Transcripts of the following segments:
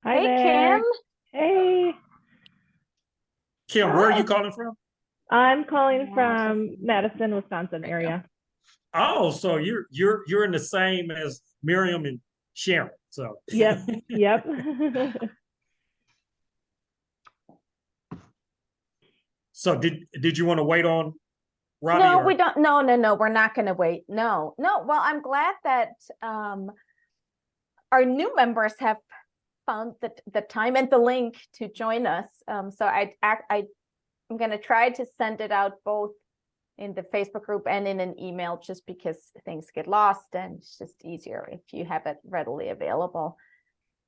Hi Hey, there. Kim. Hey, Kim, where are you Hi. calling from? I'm calling from Madison. Madison, Wisconsin There you go. area. Oh, so you're in the same as Miriam and Sharon. So Yep, yep. so did you want to wait on Robbie No, we or don't. No. We're not going to wait. No. Well, I'm glad that our new members have found the time and the link to join us. So I'm going to try to send it out both in the Facebook group and in an email, just because things get lost and it's just easier if you have it readily available.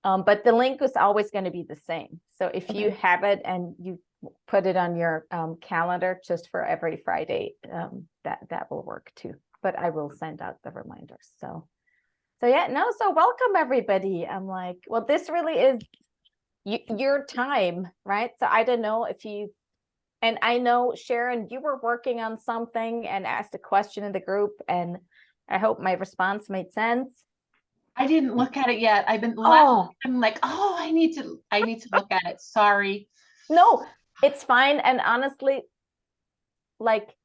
But the link is always going to be the same. So if you have it and you put it on your calendar just for every Friday, that will work too. But I will send out the reminders. So yeah, no. So welcome everybody. I'm like, well, this really is your time, right? So I don't know if you, and I know Sharon, you were working on something and asked a question in the group, and I hope my response made sense. I didn't look at it yet. Oh, I'm like, oh, I need to look at it. Sorry. no, it's fine. And honestly, like,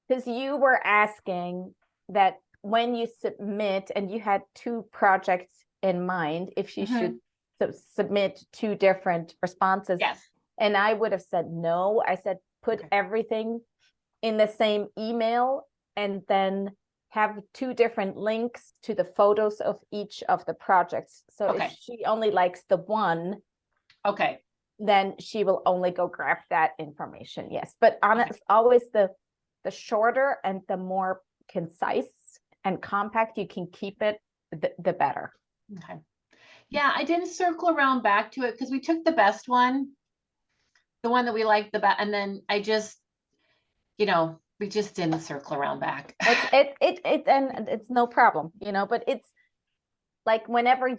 because you were asking that when you submit and you had two projects in mind, if you should submit two different responses. Yes. And I would have said no. I said put everything in the same email and then have two different links to the photos of each of the projects. So if she only likes the one, Okay. then she will only go grab that information. Yes, but always the shorter and the more concise and compact you can keep it, the better. Okay. Yeah, I didn't circle around back to it because we took the best one, the one that we liked the best, and then I just, we just didn't circle around back. And it's no problem, but it's like whenever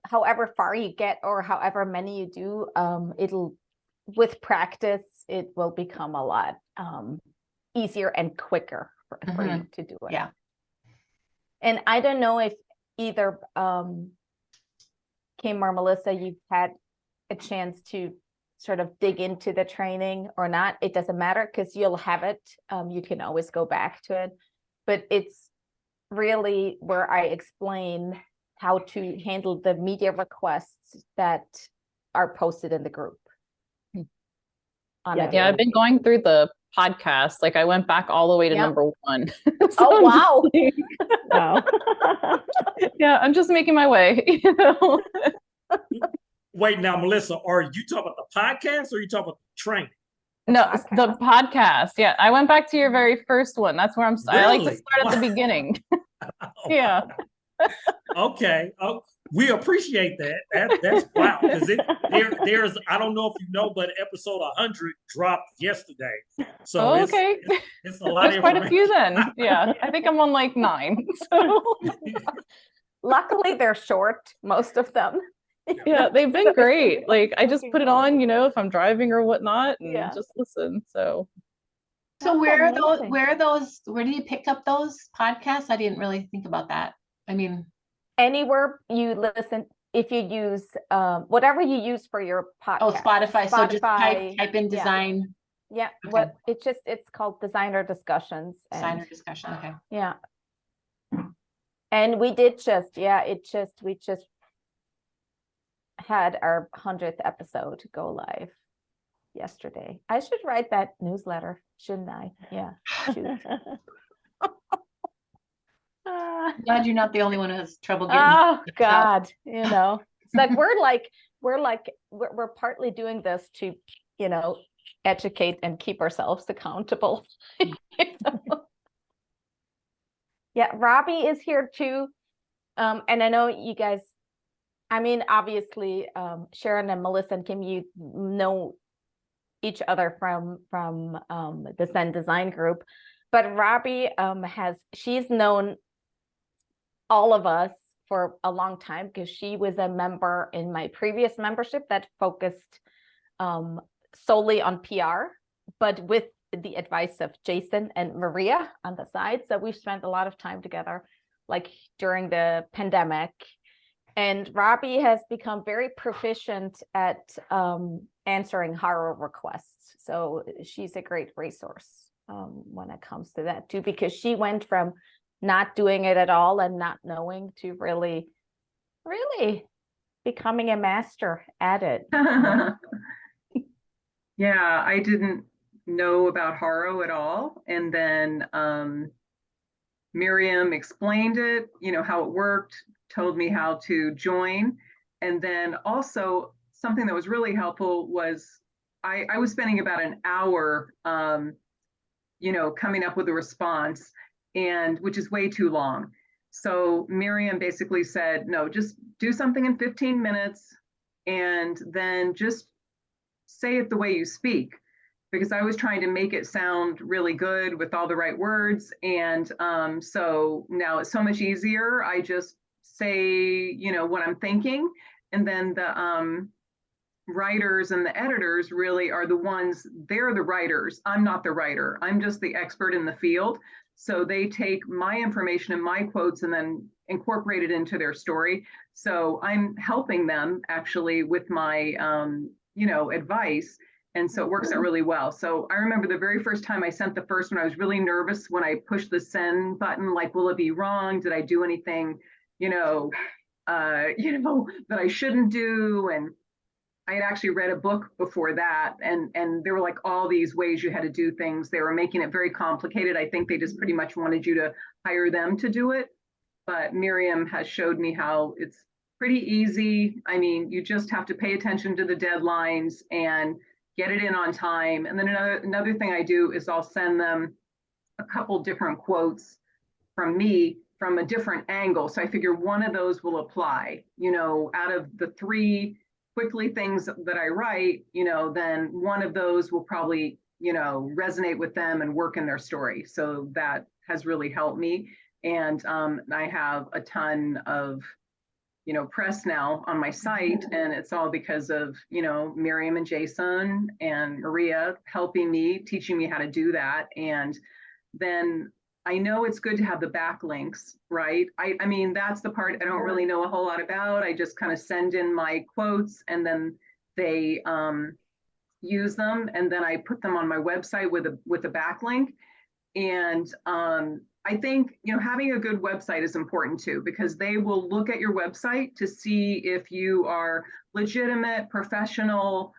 however far you get or however many you do, with practice, it will become a lot easier and quicker for you to do it. Yeah. And I don't know if either Kim or Melissa, you've had a chance to sort of dig into the training or not. It doesn't matter because you'll have it. You can always go back to it. But it's really where I explain how to handle the media requests that are posted in the group. Yeah, I've been going through the podcast. Like I went back all the way to number 1. So oh, wow. Wow. Yeah, I'm just making my way. wait now, Melissa, are you talking about the podcast or are you talking about the training? No, the podcast. Yeah, I went back to your very first one. That's where I like to start at the beginning. Yeah. Okay. Oh, we appreciate that. That's wow. Because there's I don't know if you know, but episode 100 dropped yesterday. So it's a lot. There's quite a few then. Yeah, I think I'm on like 9. So luckily they're short, most of them. Yeah, they've been great. Like I just put it on, if I'm driving or whatnot, and just listen. So where do you pick up those podcasts? I didn't really think about that. I mean, anywhere you listen, if you use whatever you use for your podcast. Oh, Spotify. So just type in design. Yeah. Okay. It's called Designer Discussions. Designer Discussion. Okay. Yeah. And we just had our 100th episode go live yesterday. I should write that newsletter, shouldn't I? Yeah. Glad you're not the only one who has trouble getting. Oh God, it's like we're partly doing this to, educate and keep ourselves accountable. Yeah, Robbie is here too. And I know you guys, I mean, obviously, Sharon and Melissa and Kim, you know each other from the Zen Design Group, but Robbie she's known all of us for a long time because she was a member in my previous membership that focused solely on PR, but with the advice of Jason and Maria on the side. So we spent a lot of time together, like during the pandemic. And Robbie has become very proficient at answering horror requests. So she's a great resource when it comes to that too, because she went from not doing it at all and not knowing to really, really becoming a master at it. Yeah, I didn't know about Haro at all. And then Miriam explained it, how it worked, told me how to join. And then also something that was really helpful was I was spending about an hour, coming up with a response, and which is way too long. So Miriam basically said, no, just do something in 15 minutes and then just say it the way you speak, because I was trying to make it sound really good with all the right words. And so now it's so much easier. I just say, what I'm thinking. And then the writers and the editors really are the ones, they're the writers. I'm not the writer. I'm just the expert in the field. So they take my information and my quotes and then incorporate it into their story. So I'm helping them actually with my, advice. And so it works out really well. So I remember the very first time I sent the first one, I was really nervous when I pushed the send button, like, will it be wrong? Did I do anything, that I shouldn't do? And I had actually read a book before that, and there were like all these ways you had to do things. They were making it very complicated. I think they just pretty much wanted you to hire them to do it. But Miriam has showed me how it's pretty easy. I mean, you just have to pay attention to the deadlines and get it in on time. And then another thing I do is I'll send them a couple different quotes from me from a different angle. So I figure one of those will apply, out of the 3 quickly things that I write, then one of those will probably, resonate with them and work in their story. So that has really helped me. And I have a ton of, press now on my site, and it's all because of, Miriam and Jason and Maria helping me, teaching me how to do that. And then I know it's good to have the backlinks, right? I mean, that's the part I don't really know a whole lot about. I just kind of send in my quotes and then they use them, and then I put them on my website with a backlink. And I think, having a good website is important too, because they will look at your website to see if you are legitimate, professional,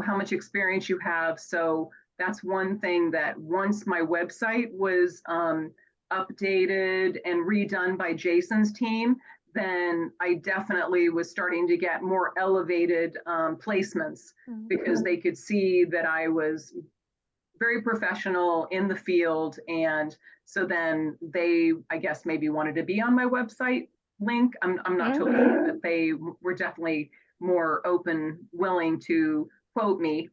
how much experience you have. So that's one thing that once my website was updated and redone by Jason's team, then I definitely was starting to get more elevated placements, because they could see that I was very professional in the field. And so then they, I guess, maybe wanted to be on my website link. I'm not totally sure, but they were definitely more open, willing to quote me.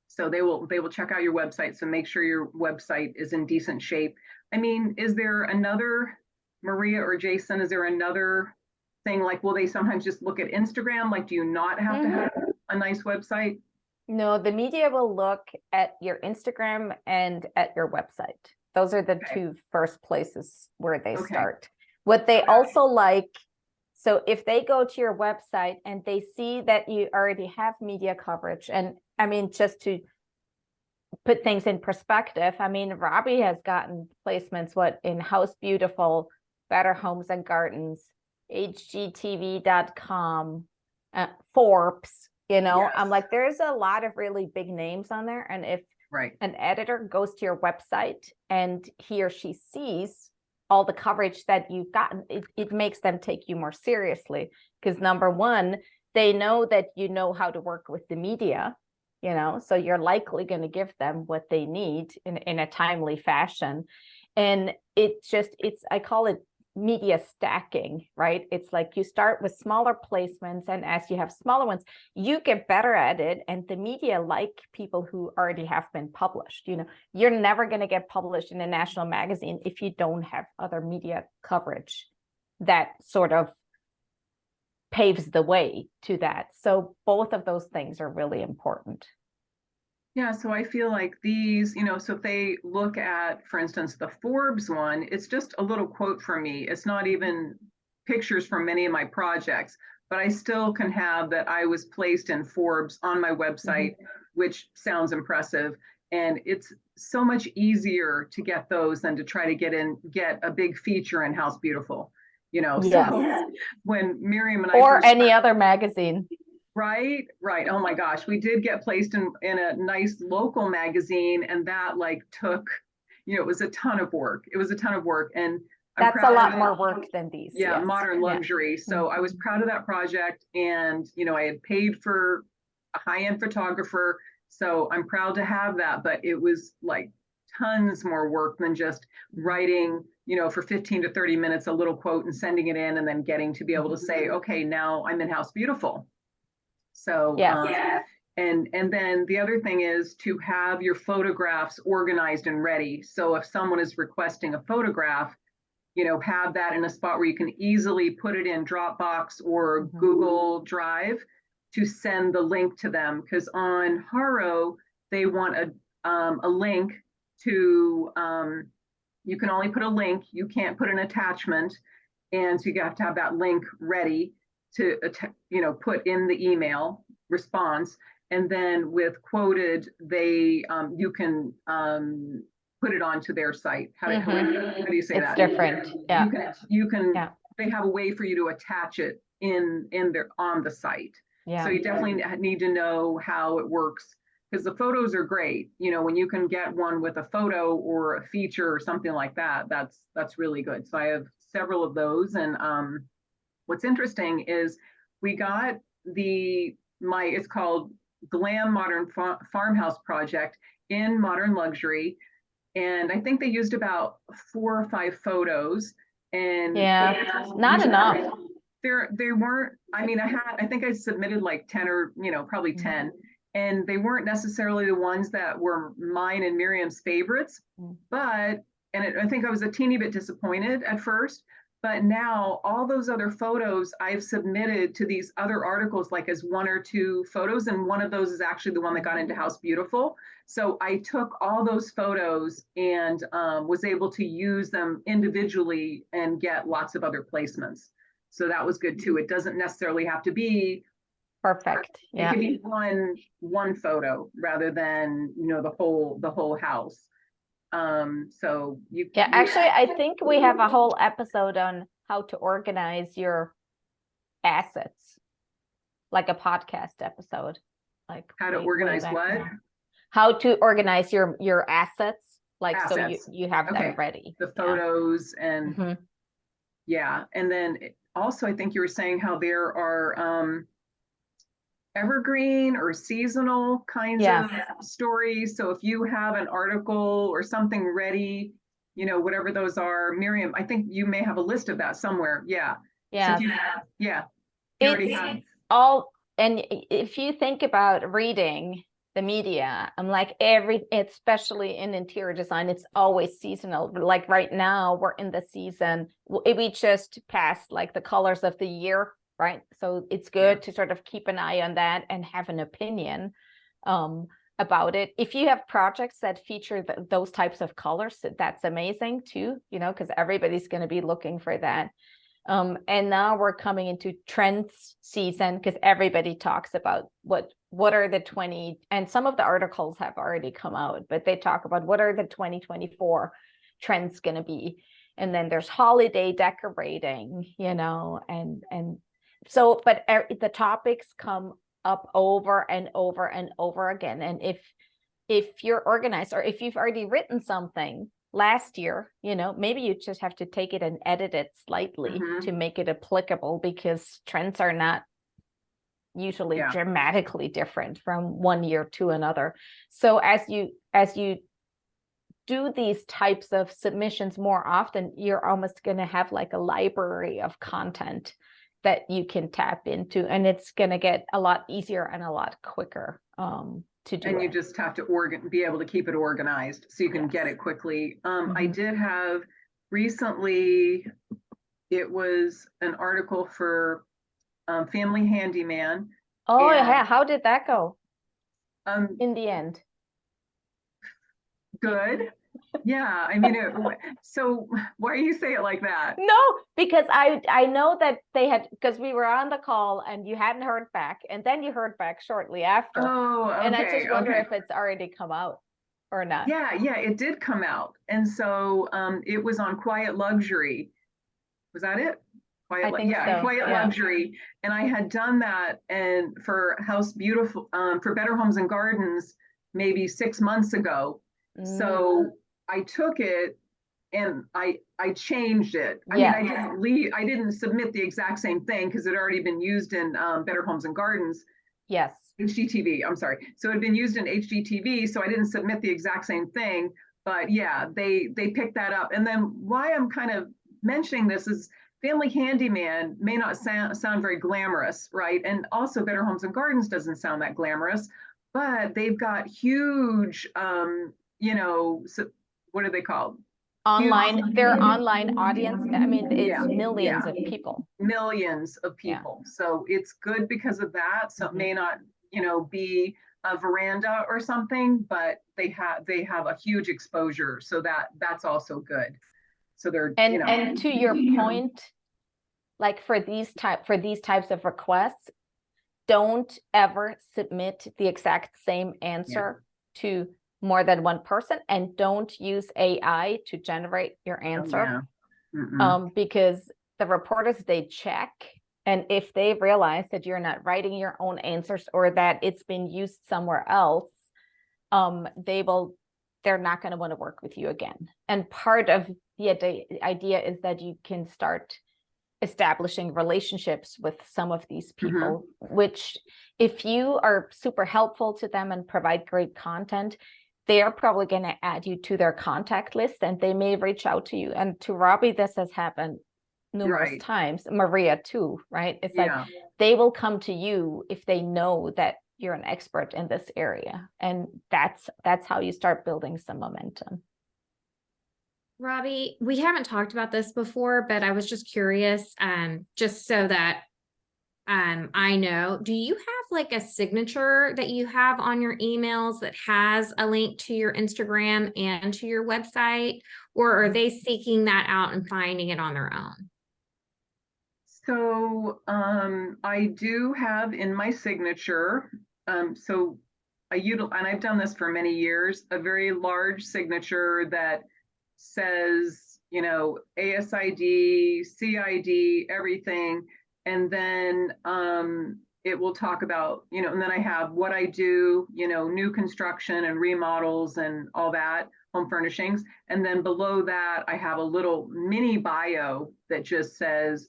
So they will check out your website. So make sure your website is in decent shape. I mean, is there another, Maria or Jason, is there another thing, like, will they sometimes just look at Instagram? Like, do you not have to have a nice website? No, the media will look at your Instagram and at your website. Those are the 2 first places where they start. What they also like, so if they go to your website and they see that you already have media coverage, and I mean, just to put things in perspective, I mean, Robbie has gotten placements, in House Beautiful, Better Homes and Gardens, HGTV.com, Forbes, Yes. I'm like, there's a lot of really big names on there. And if an editor goes to your website and he or she sees all the coverage that you've gotten, it makes them take you more seriously. Because number one, they know that you know how to work with the media, so you're likely going to give them what they need in a timely fashion. And I call it media stacking, right? It's like you start with smaller placements, and as you have smaller ones, you get better at it. And the media like people who already have been published. You're never going to get published in a national magazine if you don't have other media coverage that sort of paves the way to that. So both of those things are really important. Yeah, so I feel like these, so if they look at, for instance, the Forbes one, it's just a little quote from me. It's not even pictures from many of my projects, but I still can have that I was placed in Forbes on my website, which sounds impressive. And it's so much easier to get those than to try to get a big feature in House Beautiful, you know. Yes. So when Miriam and I Or first any started- other magazine. Right. Oh my gosh, we did get placed in a nice local magazine, and that like took, you know, it was a ton of work. And I'm That's a proud lot of more it. work than these. Yeah, yes. modern Yeah. luxury. So I was proud of that project, and you know, I had paid for a high-end photographer, so I'm proud to have that. But it was like tons more work than just writing, you know, for 15 to 30 minutes a little quote and sending it in, and then getting to be able to say, okay, now I'm in House Beautiful. So Yes. and then the other thing is to have your photographs organized and ready. So if someone is requesting a photograph, you know, have that in a spot where you can easily put it in Dropbox or Google Drive to send the link to them. Because on Haro, they want a link to, you can only put a link, you can't put an attachment. And so you have to have that link ready to, you know, put in the email response. And then with Quoted, they, you can put it onto their site. How do you say It's that? different. Yeah. You can, Yeah. they have a way for you to attach it on the site. Yeah. So you definitely need to know how it works, because the photos are great. You know, when you can get one with a photo or a feature or something like that, that's really good. So I have several of those. And what's interesting is we got it's called Glam Modern Farmhouse Project in Modern Luxury. And I think they used about 4 or 5 photos. And Yeah, not enough. They weren't, I mean, I think I submitted like 10 or, you know, probably 10. And they weren't necessarily the ones that were mine and Miriam's favorites, but, I think I was a teeny bit disappointed at first, but now all those other photos I've submitted to these other articles, like as 1 or 2 photos. And one of those is actually the one that got into House Beautiful. So I took all those photos and was able to use them individually and get lots of other placements. So that was good too. It doesn't necessarily have to be Perfect. It Yeah. could be one photo rather than, you know, the whole house. So Yeah, actually, I think we have a whole episode on how to organize your assets, like a podcast episode. Like how to way organize back what? now. How to organize your assets, like Assets. so you have Okay. them ready. The photos and Mhm. yeah. And then also, I think you were saying how there are evergreen or seasonal kinds Yes. of stories. So if you have an article or something ready, you know, whatever those are, Miriam, I think you may have a list of that somewhere. Yeah. Yeah. So you already have. It's all, and if you think about reading the media, I'm like especially in interior design, it's always seasonal. Like right now, we're in the season. We just passed like the colors of the year, right? So it's good to sort of keep an eye on that and have an opinion about it. If you have projects that feature those types of colors, that's amazing too, you know, because everybody's going to be looking for that. And now we're coming into trends season, because everybody talks about what are the 20, and some of the articles have already come out, but they talk about what are the 2024 trends going to be. And then there's holiday decorating, you know, and so, but the topics come up over and over and over again. And if you're organized, or if you've already written something last year, you know, maybe you just have to take it and edit it slightly to make it applicable, because trends are not usually dramatically different from one year to another. So as you do these types of submissions more often, you're almost going to have like a library of content that you can tap into, and it's going to get a lot easier and a lot quicker to do. And you just have to be able to keep it organized so you can get it quickly. I did have recently, it was an article for Family Handyman. Oh yeah, how did that go? In In the end? Good. Yeah, I mean, so why do you say it like that? No, because I know that they had, because we were on the call and you hadn't heard back, and then you heard back shortly after. Oh, And I okay, just wonder okay. if it's already come out or not. Yeah, it did come out. And so it was on Quiet Luxury. Was that it? I think so, Quiet yeah. Luxury. And I had done that and for House Beautiful, for Better Homes and Gardens, maybe 6 months ago. Mm. So I took it and I changed it. I Yes. mean, I didn't submit the exact same thing because it had already been used in Better Homes and Gardens. Yes. HGTV, I'm sorry. So it had been used in HGTV, so I didn't submit the exact same thing. But yeah, they picked that up. And then why I'm kind of mentioning this is Family Handyman may not sound very glamorous, right? And also Better Homes and Gardens doesn't sound that glamorous, but they've got huge, what are they called? Online, their online audience, I mean, it's Yeah, millions yeah. of people. Millions of Yeah. people. So it's good because of that. So it may not, be a veranda or something, but they have a huge exposure. So that's also good. So they're, And to your point, like for these types of requests, don't ever submit the exact same answer to more than one person, and don't use AI to generate your answer. Because the reporters, they check, and if they realize that you're not writing your own answers or that it's been used somewhere else, they're not going to want to work with you again. And part of the idea is that you can start establishing relationships with some of these people, which if you are super helpful to them and provide great content, they are probably going to add you to their contact list, and they may reach out to you. And to Robbie, this has happened numerous times. Maria too, right? It's like they will come to you if they know that you're an expert in this area. And that's how you start building some momentum. Robbie, we haven't talked about this before, but I was just curious, just so that I know, do you have like a signature that you have on your emails that has a link to your Instagram and to your website, or are they seeking that out and finding it on their own? So I do have in my signature, so and I've done this for many years, a very large signature that says, ASID, CID, everything. And then it will talk about, and then I have what I do, new construction and remodels and all that, home furnishings. And then below that, I have a little mini bio that just says,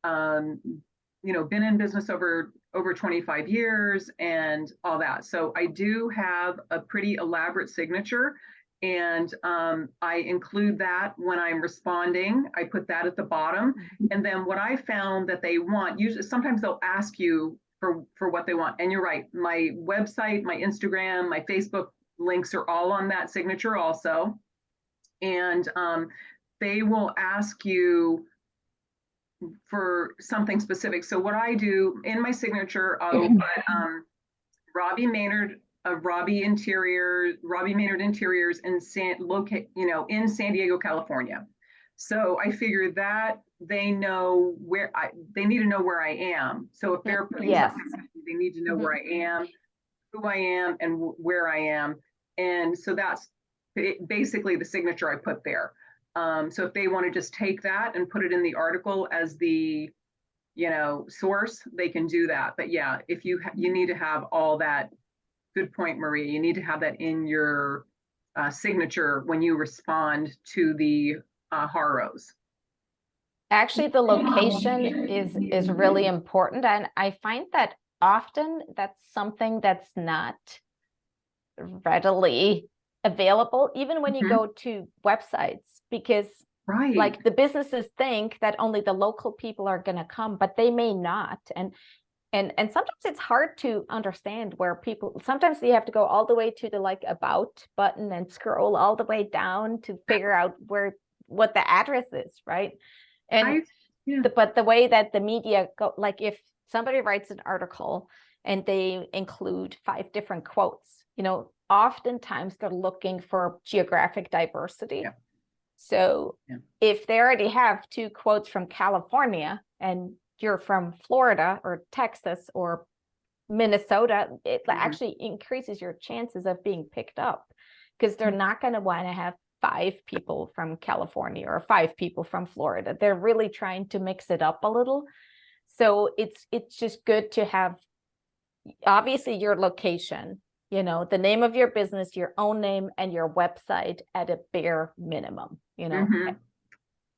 been in business over 25 years and all that. So I do have a pretty elaborate signature, and I include that when I'm responding. I put that at the bottom. And then what I found that they want, usually sometimes they'll ask you for what they want. And you're right, my website, my Instagram, my Facebook links are all on that signature also. And they will ask you for something specific. So what I do in my signature, I'll put Robbie Maynard of Robbie Maynard Interiors in in San Diego, California. So I figure that they know they need to know where I am. So if they're putting something, they need to know where I am, who I am, and where I am. And so that's basically the signature I put there. So if they want to just take that and put it in the article as the, source, they can do that. But yeah, if you need to have all that, good point, Marie, you need to have that in your signature when you respond to the HAROs. Actually, the location is really important. And I find that often that's something that's not readily available, even when you go to websites, because like the businesses think that only the local people are going to come, but they may not. And sometimes it's hard to understand where people, sometimes you have to go all the way to the like about button and scroll all the way down to figure out what the address is, right? And but the way that the media go, like if somebody writes an article and they include 5 different quotes. You know, oftentimes they're looking for geographic diversity. Yeah. So Yeah. if they already have 2 quotes from California and you're from Florida or Texas or Minnesota, it actually increases your chances of being picked up, because they're not going to want to have 5 people from California or 5 people from Florida. They're really trying to mix it up a little. So it's just good to have, obviously, your location, you know, the name of your business, your own name, and your website at a bare minimum, you know.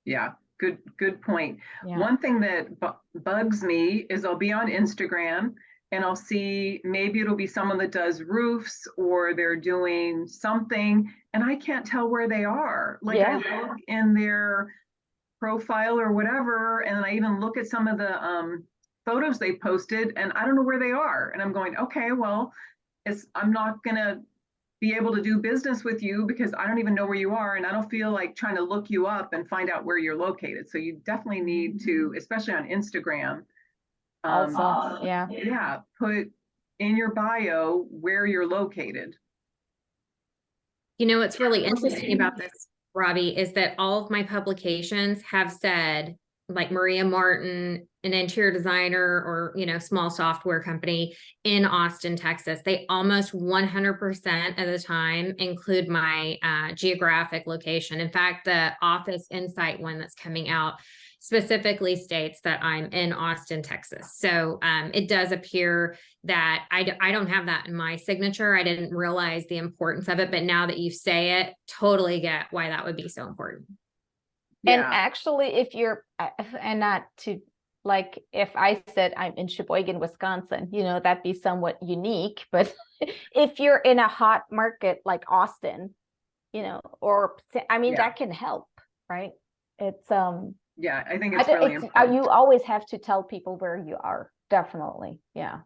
Yeah, good point. Yeah. One thing that bugs me is I'll be on Instagram and I'll see, maybe it'll be someone that does roofs or they're doing something, and I can't tell where they are. Like, I look in their profile or whatever, and I even look at some of the photos they posted, and I don't know where they are. And I'm going, okay, well, I'm not gonna be able to do business with you because I don't even know where you are, and I don't feel like trying to look you up and find out where you're located. So you definitely need to, especially on Instagram, Also, put in your bio where you're located. You know, what's really interesting about this, Robbie, is that all of my publications have said, like, Maria Martin, an interior designer or, you know, small software company in Austin, Texas. They almost 100% of the time include my geographic location. In fact, the Office Insight one that's coming out specifically states that I'm in Austin, Texas. So it does appear that I don't have that in my signature. I didn't realize the importance of it, but now that you say it, totally get why that would be so important. And actually, if you're, and not to, like, if I said I'm in Sheboygan, Wisconsin, you know, that'd be somewhat unique. But if you're in a hot market like Austin, you know, or, I mean, that can help, right? It's, yeah, I think it's really important. You always have to tell people where you are. Definitely. Yeah.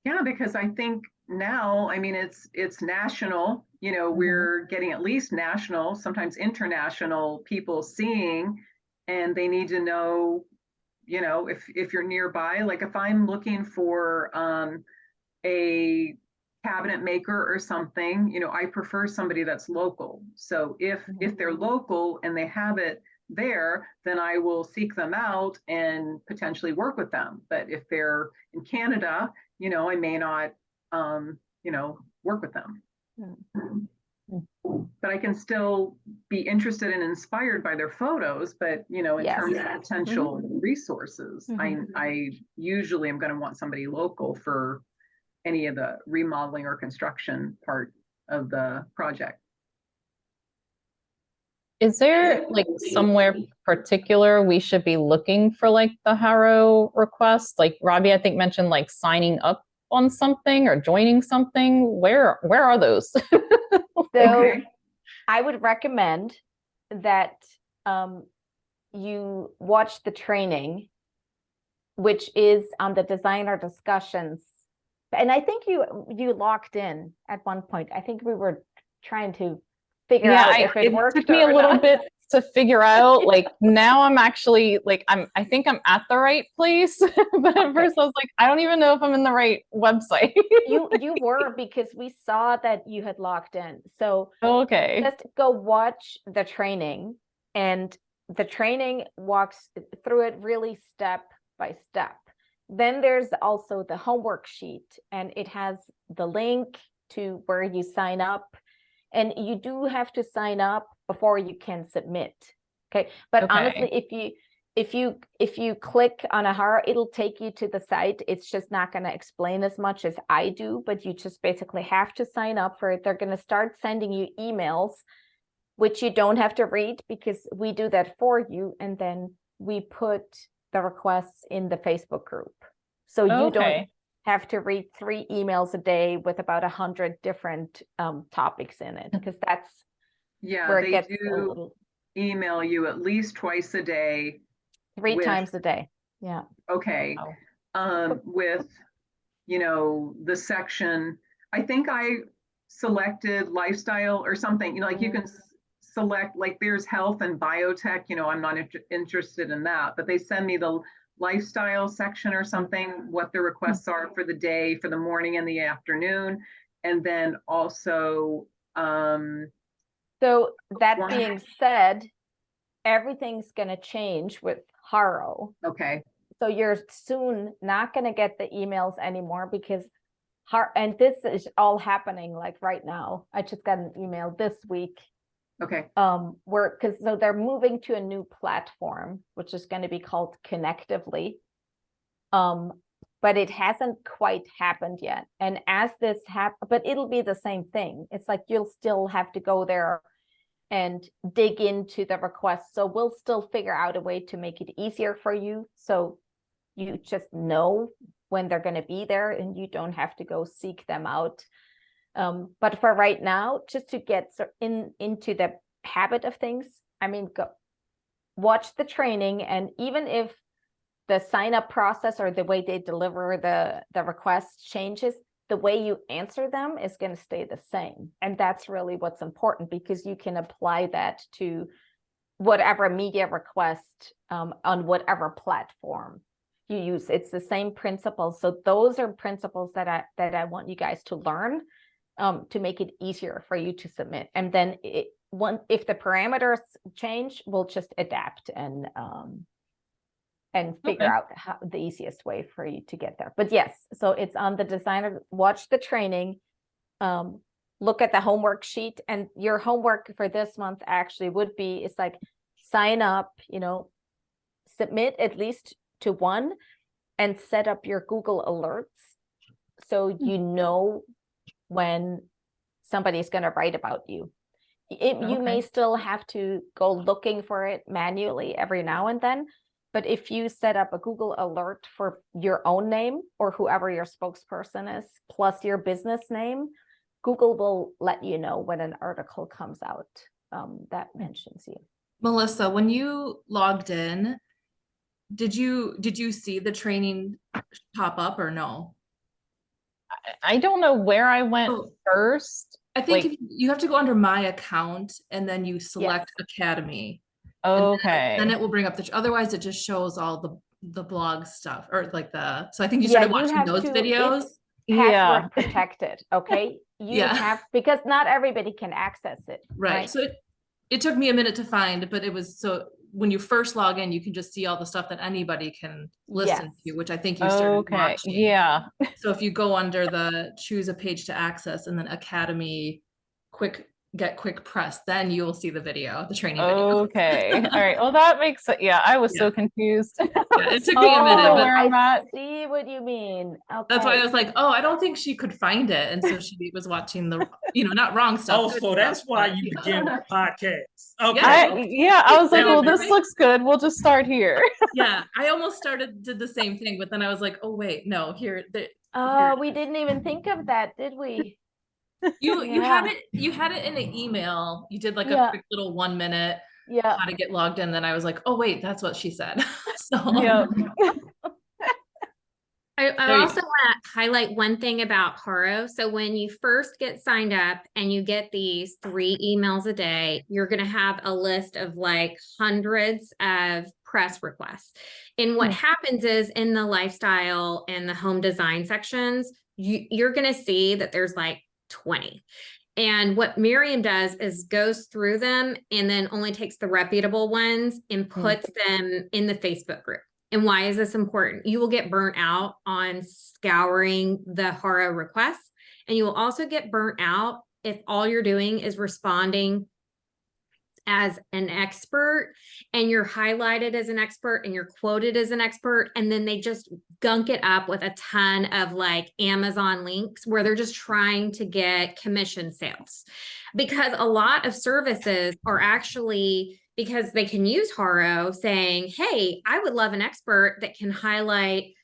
Yeah, because I think now, I mean, it's national, you know, we're getting at least national, sometimes international people seeing, and they need to know, you know, if you're nearby, like if I'm looking for a cabinet maker or something, you know, I prefer somebody that's local. So if they're local and they have it there, then I will seek them out and potentially work with them. But if they're in Canada, you know, I may not, you know, work with them. But I can still be interested and inspired by their photos. But, you know, in terms of potential resources, I usually am going to want somebody local for any of the remodeling or construction part of the project. Is there like somewhere particular we should be looking for like the HARO request? Like Robbie, I think mentioned like signing up on something or joining something. Where are those? So I would recommend that you watch the training, which is on the designer discussions. And I think you locked in at one point. I think we were trying to figure out if it worked. It took me a little bit to figure out. Like now I'm actually like I think I'm at the right place. But at first I was like, I don't even know if I'm in the right website. you were, because we saw that you had logged in. So just go watch the training, and the training walks through it really step by step. Then there's also the homework sheet, and it has the link to where you sign up. And you do have to sign up before you can submit. Okay. But honestly, if you click on a HARO, it'll take you to the site. It's just not going to explain as much as I do, but you just basically have to sign up for it. They're going to start sending you emails, which you don't have to read because we do that for you. And then we put the requests in the Facebook group. So you don't have to read 3 emails a day with about 100 different topics in it, because that's where it gets a little... email you at least twice a day. 3 times a day. Yeah. Okay. With, you know, the section, I think I selected lifestyle or something, you know, like you can select, like there's health and biotech, you know, I'm not interested in that, but they send me the lifestyle section or something, what the requests are for the day, for the morning and the afternoon. And then also, So that One- being said, everything's gonna change with Haro. okay, So you're soon not gonna get the emails anymore because and this is all happening like right now. I just got an email this week. okay, So they're moving to a new platform, which is going to be called Connectively. But it hasn't quite happened yet. And as this but it'll be the same thing. It's like you'll still have to go there and dig into the requests. So we'll still figure out a way to make it easier for you. So you just know when they're going to be there and you don't have to go seek them out. But for right now, just to get into the habit of things, I mean, go watch the training, and even if the sign up process or the way they deliver the request changes, the way you answer them is going to stay the same. And that's really what's important, because you can apply that to whatever media request on whatever platform you use. It's the same principles. So those are principles that I want you guys to learn to make it easier for you to submit. And then if the parameters change, we'll just adapt and figure out how the easiest way for you to get there. But yes, so it's on the designer. Watch the training, look at the homework sheet, and your homework for this month actually would be, it's like sign up, submit at least to one, and set up your Google alerts so you know when somebody's going to write about you. You may still have to go looking for it manually every now and then, but if you set up a Google alert for your own name or whoever your spokesperson is, plus your business name, Google will let you know when an article comes out that mentions you. Melissa, when you logged in, did you see the training pop up or no? I don't know where I went first. I think if you have to go under my account and then you select Academy. Okay. Then it will bring up otherwise it just shows all the blog stuff or so I think you started watching those videos. Password protected, okay? You Yeah. have, because not everybody can access it. Right. So it took me a minute to find, but it was, so when you first log in, you can just see all the stuff that anybody can listen to, which I think you started watching. Yeah. So if you go under the choose a page to access and then Academy quick press, then you will see the video, the training video. Okay. All right. Well, that makes it. Yeah, I was so confused. It took me a minute, but I see what you mean. Okay. That's why I was like, oh, I don't think she could find it. And so she was watching the, not wrong stuff. Oh, so that's why you begin with podcasts. Okay. I was like, well, this looks good. We'll just start here. Yeah. I almost did the same thing, but then I was like, oh, wait, no, here. We didn't even think of that, did we? You had it in an email. You did like a quick little 1 minute how to get logged in. Then I was like, oh wait, that's what she said. So I also want to highlight one thing about Haro. So when you first get signed up and you get these 3 emails a day, you're going to have a list of like hundreds of press requests. And what happens is in the lifestyle and the home design sections, you're going to see that there's like 20. And what Miriam does is goes through them and then only takes the reputable ones and puts them in the Facebook group. And why is this important? You will get burnt out on scouring the Haro requests, and you will also get burnt out if all you're doing is responding as an expert and you're highlighted as an expert and you're quoted as an expert, and then they just gunk it up with a ton of like Amazon links where they're just trying to get commission sales, because a lot of services are actually, because they can use Haro, saying, hey, I would love an expert that can highlight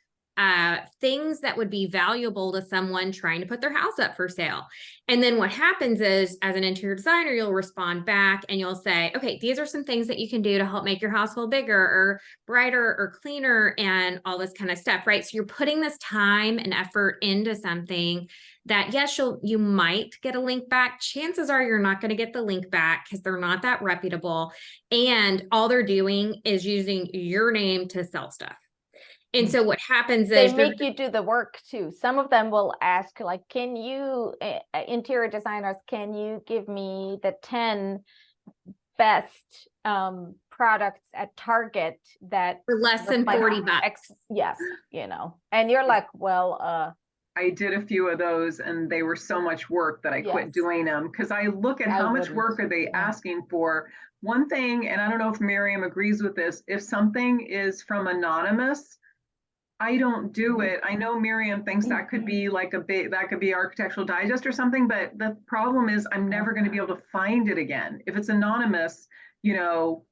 things that would be valuable to someone trying to put their house up for sale. And then what happens is, as an interior designer, you'll respond back and you'll say, okay, these are some things that you can do to help make your household bigger or brighter or cleaner and all this kind of stuff, right? So you're putting this time and effort into something that, yes, you might get a link back. Chances are you're not going to get the link back because they're not that reputable. And all they're doing is using your name to sell stuff. And so what happens They is you're- make you do the work too. Some of them will ask like, can you, interior designers, can you give me the 10 best products at Target that for less than reflect 40 bucks. Yes, you know, and you're like, well, I did a few of those and they were so much work that I quit Yes. doing them because I look at I how much wouldn't. work are they Yeah. asking for. One thing, and I don't know if Miriam agrees with this, if something is from anonymous, I don't do it. I know Miriam thinks that could be like that could be Architectural Digest or something, but the problem is I'm never going to be able to find it again. If it's anonymous, you know,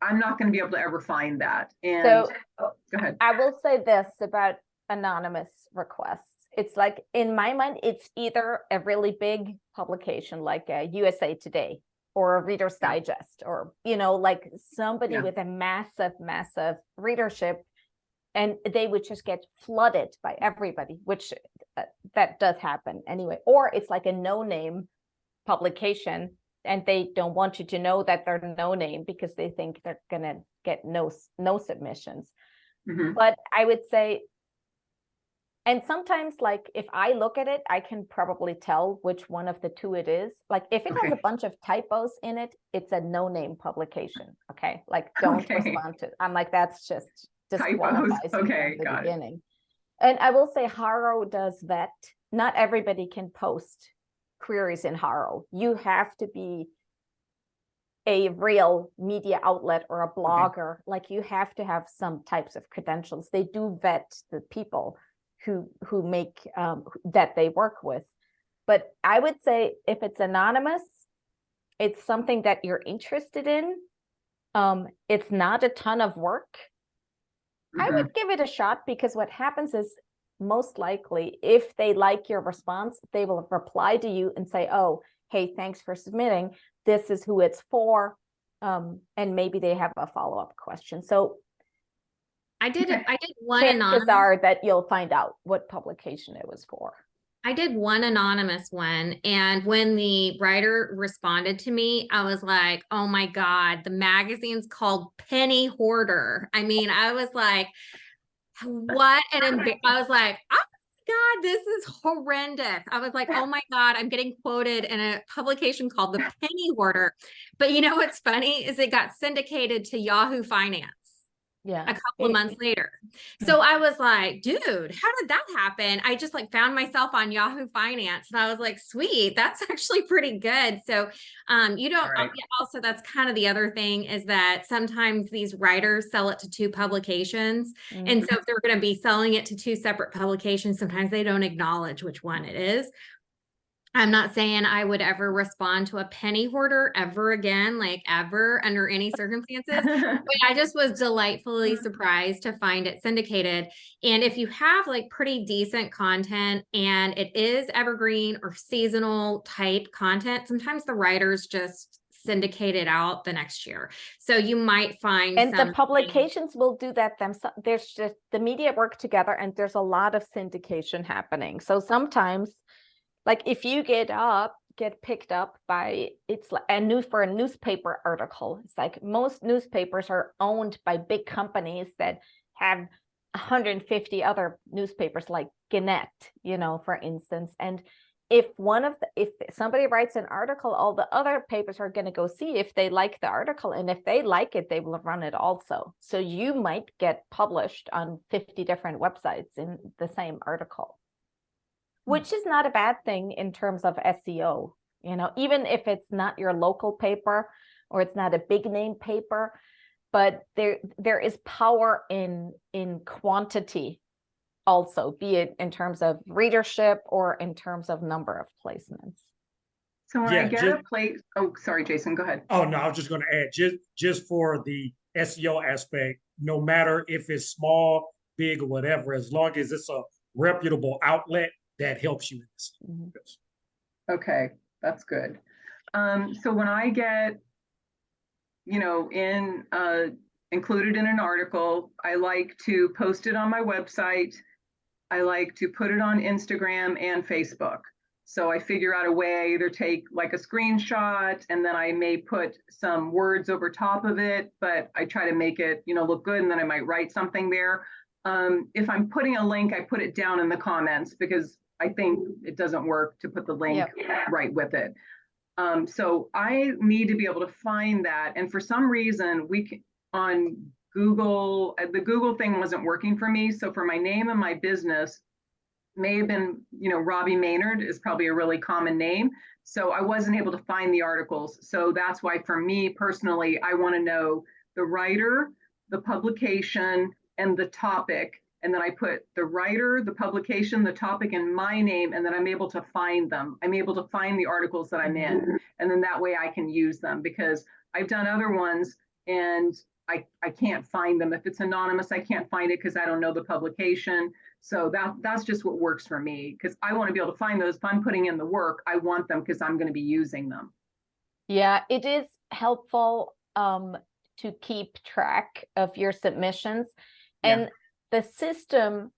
I'm not going to be able to ever find that. And so go ahead. I will say this about anonymous requests. It's like, in my mind, it's either a really big publication like USA Today or a Reader's Digest, or, you know, like somebody Yeah. with a massive readership, and they would just get flooded by everybody, which that does happen anyway. Or it's like a no-name publication, and they don't want you to know that they're no-name because they think they're gonna get no submissions. Mhm. But I would say, and sometimes, like, if I look at it, I can probably tell which one of the two it is. Like, if it has a Okay. bunch of typos in it, it's a no-name publication. Okay, like, don't Okay. respond to. I'm like, that's just Typos. disqualifies you Okay, from the got it. beginning. And I will say, Haro does vet. Not everybody can post queries in Haro. You have to be a real media outlet or a blogger. Like, you have to have some types of credentials. They do vet the people who make that they work with. But I would say if it's anonymous, it's something that you're interested in. It's not a ton of work. I Mhm. would give it a shot, because what happens is, most likely, if they like your response, they will reply to you and say, oh, hey, thanks for submitting. This is who it's for. And maybe they have a follow-up question. So I did one chances anonymous. are that you'll find out what publication it was for. I did one anonymous one, and when the writer responded to me, I was like, oh my God, the magazine's called Penny Hoarder. I mean, I was like, what I was like, oh my God, this is horrendous. I was like, oh my God, I'm getting quoted in a publication called The Penny Hoarder. But you know what's funny is it got syndicated to Yahoo Finance Yeah. a couple of months later. So I was like, dude, how did that happen? I just like found myself on Yahoo Finance, and I was like, sweet, that's actually pretty good. So you don't Right. also, that's kind of the other thing, is that sometimes these writers sell it to two publications. Mhm. And so if they're going to be selling it to two separate publications, sometimes they don't acknowledge which one it is. I'm not saying I would ever respond to a Penny Hoarder ever again, like ever, under any circumstances. But I just was delightfully surprised to find it syndicated. And if you have like pretty decent content and it is evergreen or seasonal type content, sometimes the writers just syndicate it out the next year. So you might find And the some publications will do that themselves. There's just, the media work together, and there's a lot of syndication happening. So sometimes, like, if you get picked up by, it's like for a newspaper article, it's like most newspapers are owned by big companies that have 150 other newspapers, like Gannett, you know, for instance. And if somebody writes an article, all the other papers are going to go see if they like the article, and if they like it, they will run it also. So you might get published on 50 different websites in the same article, which is not a bad thing in terms of SEO. You know, even if it's not your local paper or it's not a big name paper, but there is power in quantity also, be it in terms of readership or in terms of number of placements. So when Yeah, I get a place, oh, sorry, Jason, go ahead. Oh, no, I was just going to add, just for the SEO aspect, no matter if it's small, big, or whatever, as long as it's a reputable outlet, that helps you. Mhm. Okay, that's good. So when I get, you know, included in an article, I like to post it on my website. I like to put it on Instagram and Facebook. So I figure out a way, I either take like a screenshot and then I may put some words over top of it, but I try to make it, you know, look good, and then I might write something there. If I'm putting a link, I put it down in the comments because I think it doesn't work to put the link right with it. So I need to be able to find that. And for some reason, we can, on Google, the Google thing wasn't working for me. So for my name and my business, may have been, Robbie Maynard is probably a really common name. So I wasn't able to find the articles. So that's why for me personally, I want to know the writer, the publication, and the topic. And then I put the writer, the publication, the topic, and my name, and then I'm able to find them. I'm able to find the articles that I'm in. And then that way I can use them, because I've done other ones and I can't find them. If it's anonymous, I can't find it because I don't know the publication. So that's just what works for me, because I want to be able to find those. If I'm putting in the work, I want them because I'm going to be using them. Yeah, it is helpful to keep track of your submissions. And the system,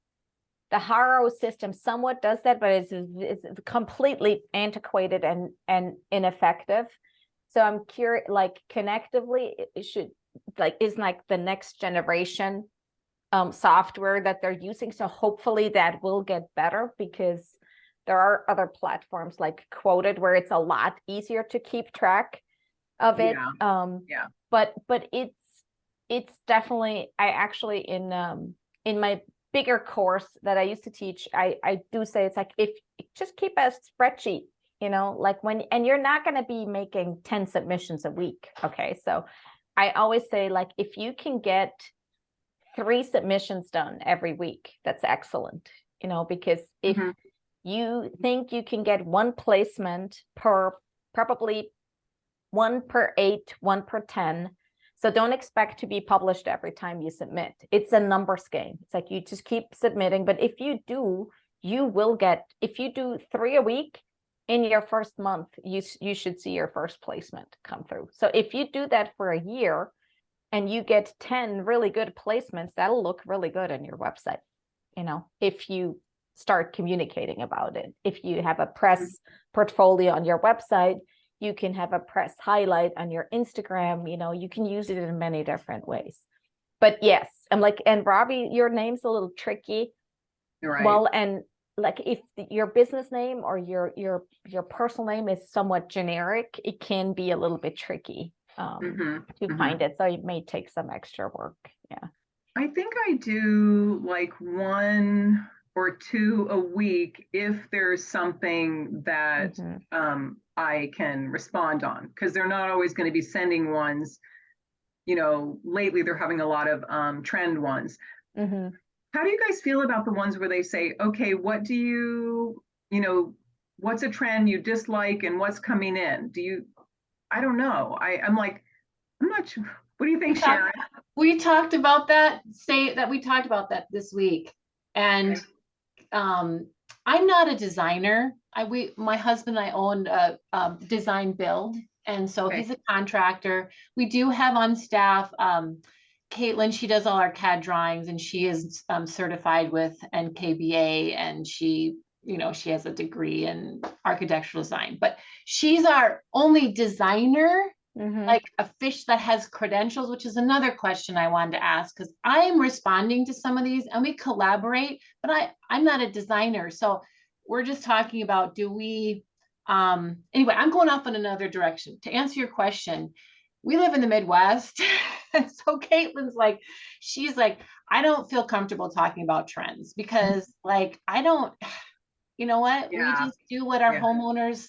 the HARO system somewhat does that, but it's completely antiquated and ineffective. So I'm curious, like Connectively, it should is like the next generation software that they're using. So hopefully that will get better, because there are other platforms like Quoted where it's a lot easier to keep track of it. But it's definitely, I actually in my bigger course that I used to teach, I do say it's like, if just keep a spreadsheet, like and you're not going to be making 10 submissions a week. Okay. So I always say, like, if you can get 3 submissions done every week, that's excellent, because if you think you can get 1 placement per, probably 1 per 8, 1 per 10. So don't expect to be published every time you submit. It's a numbers game. It's like you just keep submitting. But if you do, you will get, if you do 3 a week in your first month, you should see your first placement come through. So if you do that for a year and you get 10 really good placements, that'll look really good on your website. If you start communicating about it. If you have a press portfolio on your website, you can have a press highlight on your Instagram, you can use it in many different ways. But yes, I'm like, and Robbie, your name's a little tricky. Right. Well, and like if your business name or your personal name is somewhat generic, it can be a little bit tricky to find it. So it may take some extra work. Yeah. I think I do like 1 or 2 a week if there's something that I can respond on, because they're not always going to be sending ones. Lately they're having a lot of trend ones. How do you guys feel about the ones where they say, okay, what do you, what's a trend you dislike and what's coming in? I don't know. I'm like, I'm not sure. What do you think, Sharon? We talked about that, we talked about that this week. And I'm not a designer. My husband and I owned a design build. And so he's a contractor. We do have on staff, Caitlin, she does all our CAD drawings, and she is certified with NKBA, and she has a degree in architectural design, but she's our only designer, like a fish that has credentials, which is another question I wanted to ask, because I'm responding to some of these and we collaborate, but I'm not a designer. So we're just talking about, do we, anyway, I'm going off in another direction. To answer your question, we live in the Midwest. So Caitlin's like, she's like, I don't feel comfortable talking about trends because like, I don't, you know what? We just do what our homeowners,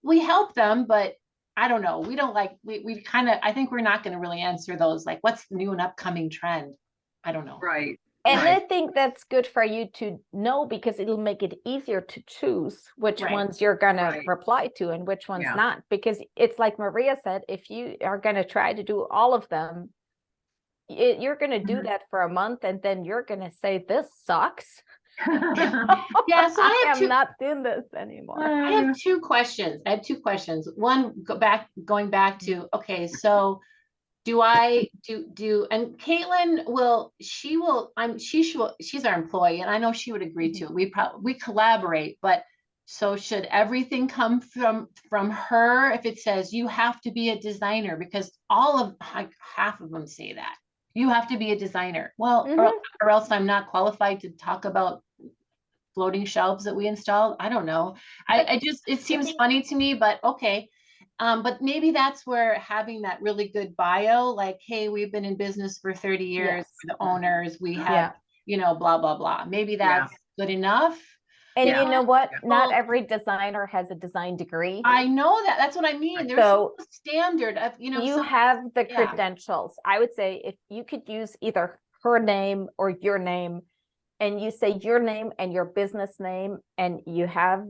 we help them, but I don't know. We don't like, we kind of, I think we're not going to really answer those. Like, what's the new and upcoming trend? I don't know. Right. And I think that's good for you to know, because it'll make it easier to choose which ones you're going to reply to and which ones not. Because it's like Maria said, if you are going to try to do all of them, you're going to do that for a month and then you're going to say, this sucks. Yeah, so I am not doing this anymore. I have 2 questions. One, going back to, okay, so do I do and Caitlin she's our employee, and I know she would agree to it. We collaborate, but so should everything come from her if it says you have to be a designer? Because half of them say that, you have to be a designer. Well, Mhm. or else I'm not qualified to talk about floating shelves that we installed. I don't know. I just, it seems funny to me, but okay. But maybe that's where having that really good bio, like, hey, we've been in business for 30 years, Yes. we're the owners, we have, Yeah. you know, blah, blah, blah. Maybe that's good enough. And Yeah. you know what? Not Well- every designer has a design degree. I know that. That's what I mean. There's So no standard of, you know, You some- have the yeah. credentials. I would say if you could use either her name or your name, and you say your name and your business name, and you have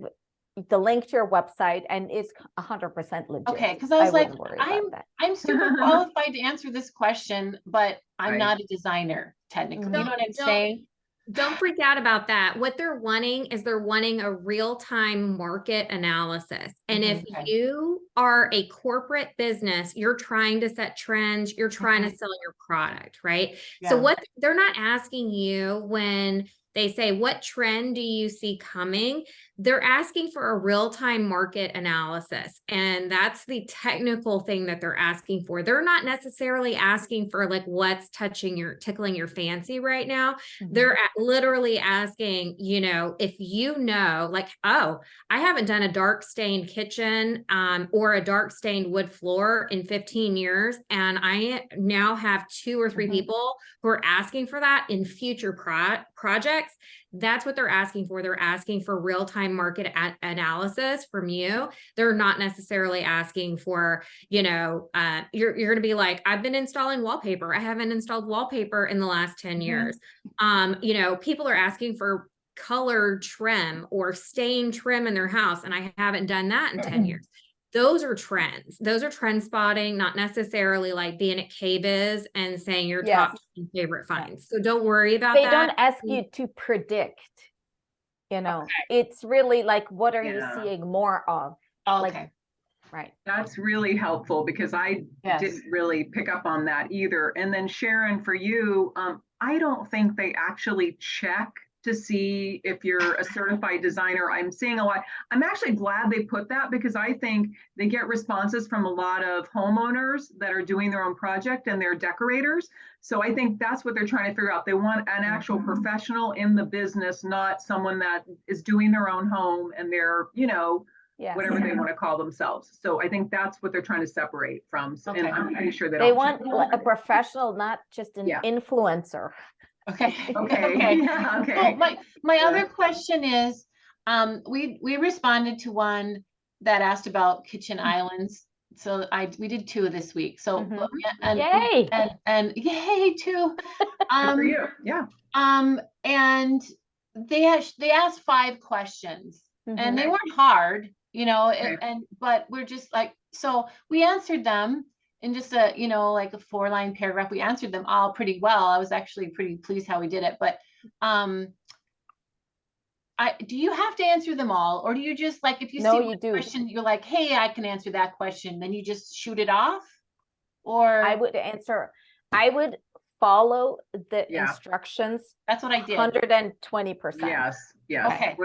the link to your website, and it's 100% legit. Okay, because I was like, wouldn't worry about that. I'm super qualified to answer this question, but I'm Right. not a designer technically. You know what I'm Don't- saying? Don't freak out about that. What they're wanting is they're wanting a real-time market analysis. And if Okay. you are a corporate business, you're trying to set trends, you're trying to sell your product, right? So Yeah. what they're not asking you when they say, what trend do you see coming? They're asking for a real-time market analysis. And that's the technical thing that they're asking for. They're not necessarily asking for like what's tickling your fancy right now. They're literally asking, you know, if you know, like, oh, I haven't done a dark stained kitchen or a dark stained wood floor in 15 years. And I now have 2 or 3 people who are asking for that in future projects. That's what they're asking for. They're asking for real-time market analysis from you. They're not necessarily asking for, you know, you're going to be like, I've been installing wallpaper. I haven't installed wallpaper in the last 10 years. You know, people are asking for colored trim or stain trim in their house, and I haven't done that in 10 years. Those are trends. Those are trend spotting, not necessarily like being at KBIS and saying your top 10 favorite finds. So don't worry about They that. don't ask you to predict, you know, it's really like, what are you Yeah. seeing more of? Okay. Right. That's really helpful because I Yes. didn't really pick up on that either. And then Sharon, for you, I don't think they actually check to see if you're a certified designer. I'm seeing a lot. I'm actually glad they put that because I think they get responses from a lot of homeowners that are doing their own project and they're decorators. So I think that's what they're trying to figure out. They want an actual professional in the business, not someone that is doing their own home and they're, you know, Yes. whatever they want to call themselves. So I think that's what they're trying to separate from. And Okay. I'm pretty sure They don't want check. a professional, not just an Yeah. influencer. Okay. Okay. Yeah, okay. Well, my Yeah. other question is, we responded to one that asked about kitchen islands. So we did 2 this week. So Mhm. and Yay. and yay 2. Good for you. Yeah. And they asked 5 questions and they Mhm. weren't hard, you know, Okay. but we're just like, so we answered them in just a, you know, like a 4-line paragraph. We answered them all pretty well. I was actually pretty pleased how we did it, but do you have to answer them all, or do you just like, if you No, see you one do. question, you're like, hey, I can answer that question, then you just shoot it off? Or I would follow the Yeah. instructions that's what I did. 120%. Yes. Yes. Okay.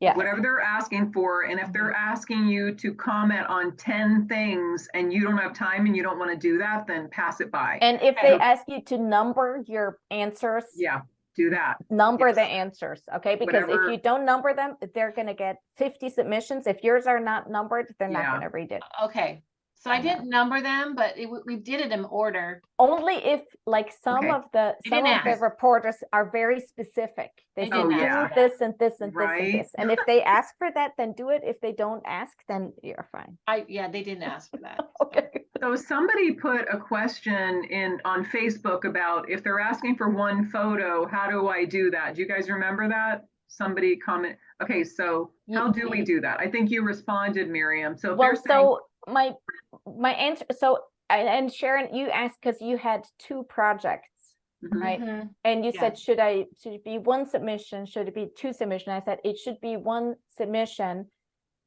Yeah. Whatever they're asking for. And if they're asking you to comment on 10 things and you don't have time and you don't want to do that, then pass it by. And if they ask you to number your answers, Yeah, do that. number Yes. the answers, okay? Because Whatever- if you don't number them, they're going to get 50 submissions. If yours are not numbered, they're not Yeah. going to read it. Okay. So I Yeah. didn't number them, but we did it in order. Only if like some Okay. of the didn't ask. reporters are very specific. They They say didn't do ask. this and this and this and Right. this. And if they ask for that, then do it. If they don't ask, then you're fine. Yeah, they didn't ask for that. Okay. So somebody put a question on Facebook about if they're asking for one photo, how do I do that? Do you guys remember that? Somebody comment. Okay, so how do we do that? I think you responded, Miriam. So if Well, they're saying, so my answer, so and Sharon, you asked because you had 2 projects, Mhm. right? Mhm. And you Yeah. said, should it be 1 submission? Should it be 2 submissions? I said it should be 1 submission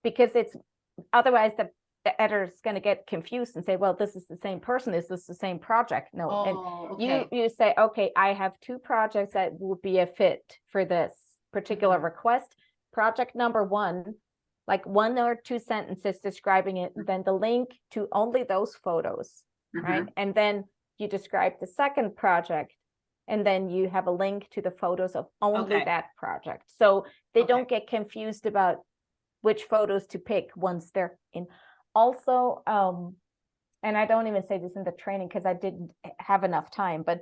because it's otherwise the editor is going to get confused and say, well, this is the same person. Is this the same project? No. And Oh, okay. you say, okay, I have 2 projects that would be a fit for this particular request. Project number 1, like 1 or 2 sentences describing it, then the link to only those photos, right? And then you describe the second project, and then you have a link to the photos of only Okay. that project. So they Okay. don't get confused about which photos to pick once they're in. Also, and I don't even say this in the training because I didn't have enough time, but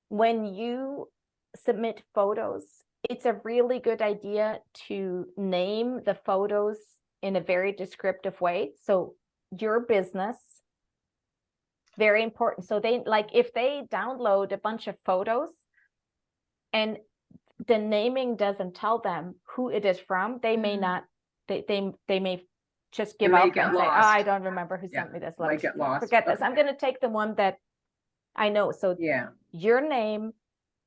when you submit photos, it's a really good idea to name the photos in a very descriptive way. So your business, very important. So they, like, if they download a bunch of photos and the naming doesn't tell them who it is from, they may not, they may just give may up get and say, oh, lost. I don't remember who Yeah, sent me this. might Let's get lost. forget this. Okay. I'm going to take the one that I know. So Yeah. your name,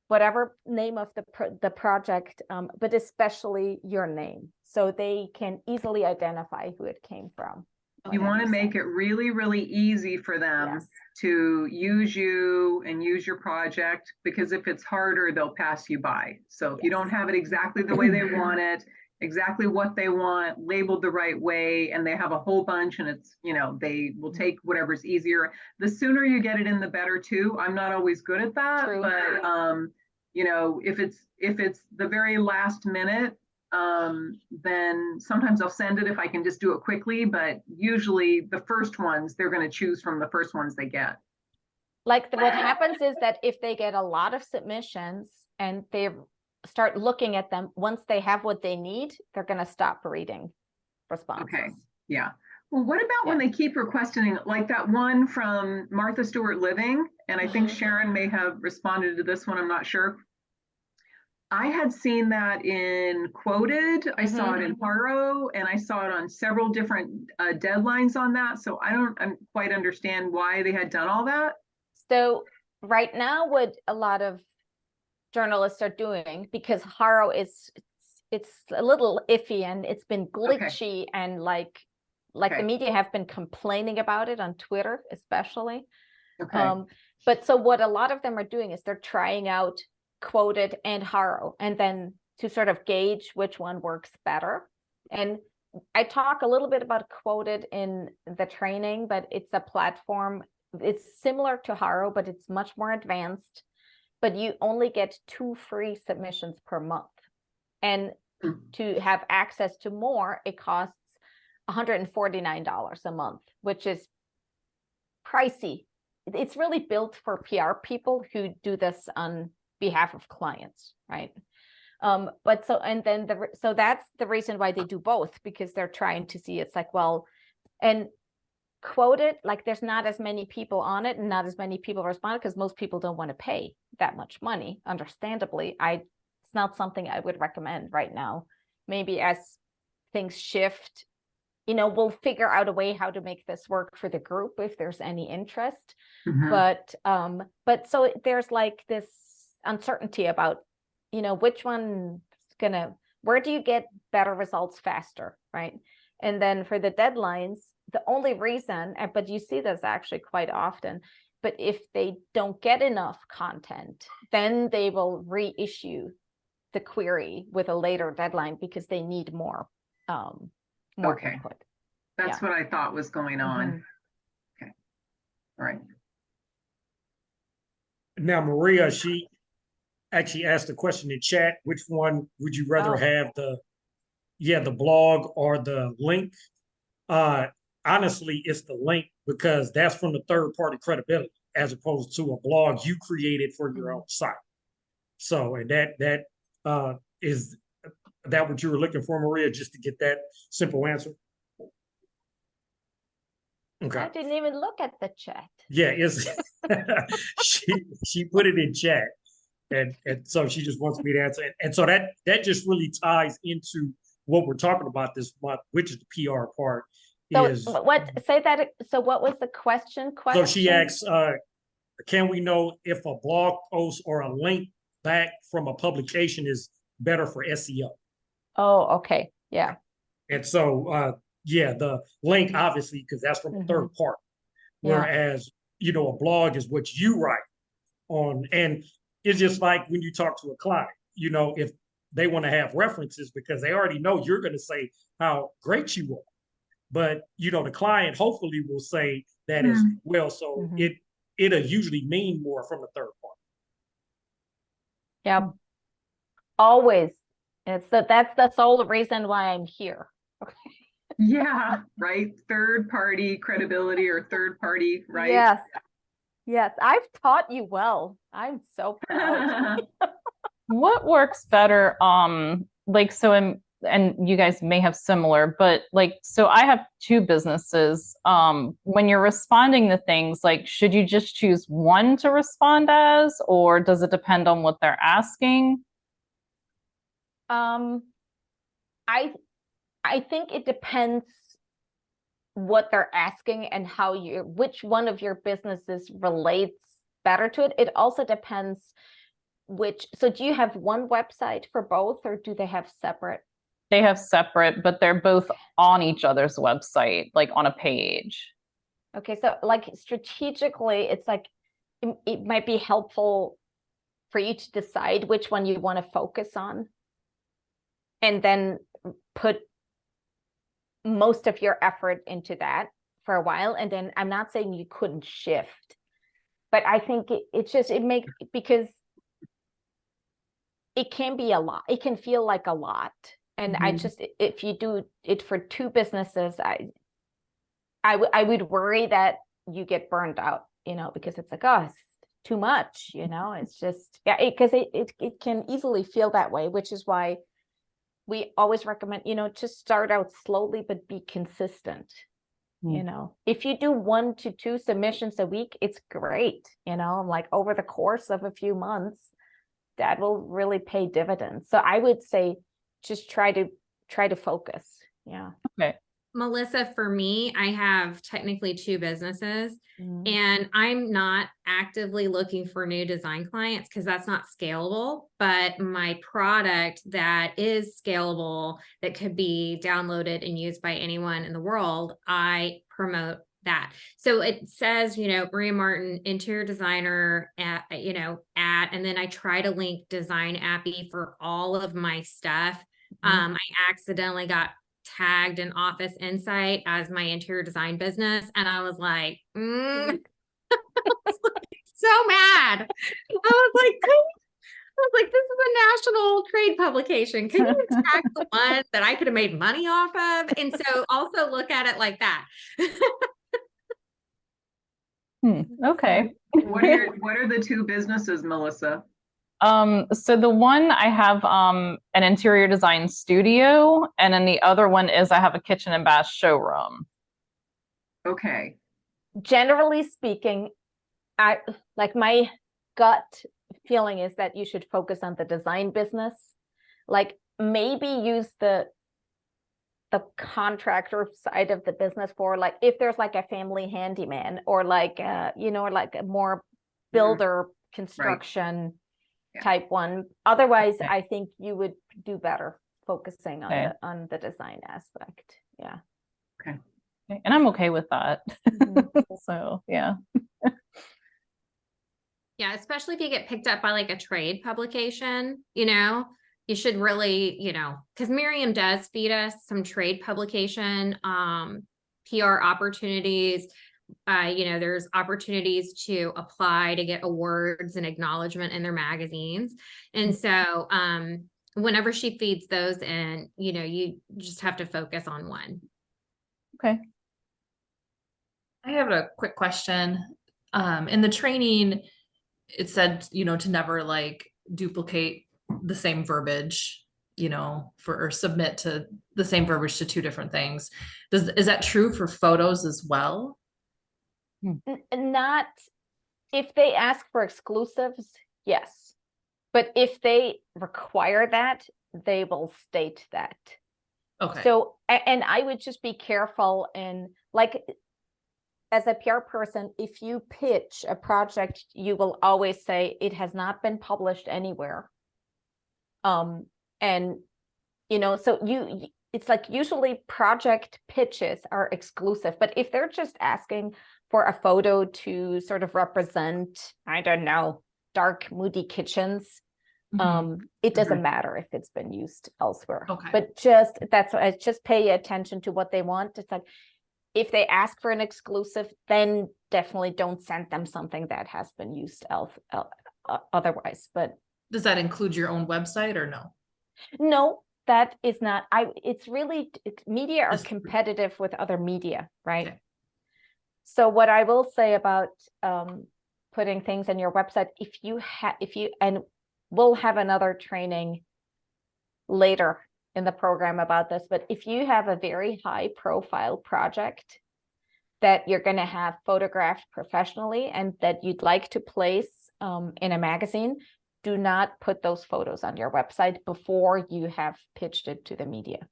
whatever name of the project, but especially your name, so they can easily identify who it came from. You want to make it really, really easy for them Yes. to use you and use your project, because if it's harder, they'll pass you by. So if you don't Yes. have it exactly the way they want it, exactly what they want, labeled the right way, and they have a whole bunch and it's, you know, they will take whatever's easier. The sooner you get it in, the better too. I'm not always good at that, True. but you know, if it's the very last minute, then sometimes I'll send it if I can just do it quickly, but usually the first ones, they're going to choose from the first ones they get. Like what happens is that if they get a lot of submissions and they start looking at them, once they have what they need, they're going to stop reading responses. Okay. Yeah. Well, what about when they keep requesting, like that one from Martha Stewart Living? And I think Sharon may have responded to this one, I'm not sure. I had seen that in Quoted, I saw it in Paro, and I saw it on several different deadlines on that. So I don't quite understand why they had done all that. So right now, what a lot of journalists are doing, because Haro is, it's a little iffy and it's been glitchy, and like the media have been complaining about it on Twitter, especially. Okay. But so what a lot of them are doing is they're trying out Quoted and Haro, and then to sort of gauge which one works better. And I talk a little bit about Quoted in the training, but it's a platform. It's similar to Haro, but it's much more advanced. But you only get 2 free submissions per month. And to have access to more, it costs $149 a month, which is pricey. It's really built for PR people who do this on behalf of clients, right? But so, and then so that's the reason why they do both, because they're trying to see, it's like, well, and Quoted, like there's not as many people on it and not as many people respond, because most people don't want to pay that much money, understandably. It's not something I would recommend right now. Maybe as things shift, you know, we'll figure out a way how to make this work for the group if there's any interest. But so there's like this uncertainty about, you know, which one's gonna, where do you get better results faster, right? And then for the deadlines, the only reason, but you see this actually quite often, but if they don't get enough content, then they will reissue the query with a later deadline because they need more input. That's what I thought was going on. Okay. All right. Now, Maria, she actually asked a question in chat. Which one would you rather have, the blog or the link? Honestly, it's the link, because that's from the third-party credibility, as opposed to a blog you created for your own site. So, and that is that what you were looking for, Maria, just to get that simple answer? Okay. I didn't even look at the chat. Yeah, it's she put it in chat, and so she just wants me to answer it. And so that just really ties into what we're talking about this month, which is the PR part. So so what was the question? So she asks, can we know if a blog post or a link back from a publication is better for SEO? Oh, okay. Yeah. And so, the link, obviously, because that's from a third party. Whereas, you know, a blog is what you write on. And it's just like when you talk to a client, you know, if they want to have references, because they already know you're going to say how great you are. But, you know, the client hopefully will say that as well. So it it'll usually mean more from a third party. Yeah. Always. That's the sole reason why I'm here. Yeah, right. Third party credibility or third party, right? Yes. Yes. I've taught you well. I'm so proud. What works better? Like, so and you guys may have similar, but like, so I have two businesses. When you're responding to things, like, should you just choose one to respond as, or does it depend on what they're asking? I think it depends what they're asking and how which one of your businesses relates better to it. It also depends so do you have one website for both, or do they have separate? They have separate, but they're both on each other's website, like on a page. Okay, so like strategically, it's like it might be helpful for you to decide which one you want to focus on, and then put most of your effort into that for a while. And then I'm not saying you couldn't shift, but I think because it can be a lot. It can feel like a lot. And if you do it for two businesses, I would worry that you get burned out, because it's like, oh, it's too much, it's just, because it can easily feel that way, which is why we always recommend, just start out slowly, but be consistent. If you do 1 to 2 submissions a week, it's great. Like over the course of a few months, that will really pay dividends. So I would say just try to focus. Yeah. Okay. Melissa, for me, I have technically 2 businesses, and I'm not actively looking for new design clients because that's not scalable, but my product that is scalable, that could be downloaded and used by anyone in the world, I promote that. So it says, Maria Martin, interior designer and then I try to link Design Appy for all of my stuff. I accidentally got tagged in Office Insight as my interior design business, and I was like, so mad. I was like, this is a national trade publication. Can you tag the one that I could have made money off of? And so also look at it like that. Okay. What are the 2 businesses, Melissa? So the one I have an interior design studio, and then the other one is I have a kitchen and bath showroom. Okay. Generally speaking, my gut feeling is that you should focus on the design business. Like maybe use the contractor side of the business for, like, if there's like a family handyman or like like a more builder construction type one. Otherwise, I think you would do better focusing on the design aspect. Yeah. Okay. And I'm okay with that. So yeah. Yeah, especially if you get picked up by like a trade publication, you should really, because Miriam does feed us some trade publication, PR opportunities. There's opportunities to apply to get awards and acknowledgement in their magazines. And so whenever she feeds those in, you just have to focus on one. Okay. I have a quick question. In the training, it said, to never like duplicate the same verbiage, or submit to the same verbiage to 2 different things. Is that true for photos as well? Not if they ask for exclusives, yes. But if they require that, they will state that. Okay. So, and I would just be careful, and like, as a PR person, if you pitch a project, you will always say it has not been published anywhere. So it's like usually project pitches are exclusive, but if they're just asking for a photo to sort of represent, I don't know, dark, moody kitchens, it doesn't matter if it's been used elsewhere. Okay. But just pay attention to what they want. It's like, if they ask for an exclusive, then definitely don't send them something that has been used otherwise. But Does that include your own website or no? no, that is not. It's really media are It's- competitive with other media, right? Okay. So what I will say about putting things on your website, and we'll have another training later in the program about this, but if you have a very high profile project that you're going to have photographed professionally and that you'd like to place in a magazine, do not put those photos on your website before you have pitched it to the media,